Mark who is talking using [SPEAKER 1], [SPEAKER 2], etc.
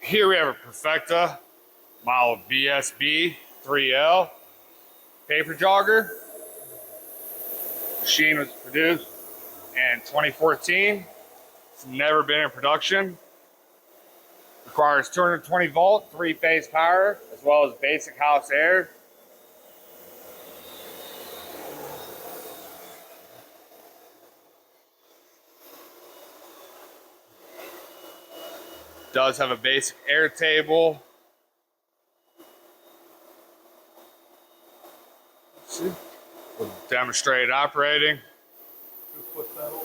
[SPEAKER 1] Here we have a Perfecta model BSB 3L paper jogger. Machine was produced in 2014. It's never been in production. Requires 220 volt, 3-phase power, as well as basic house air. Does have a basic air table. We'll demonstrate operating.
[SPEAKER 2] Just put that over.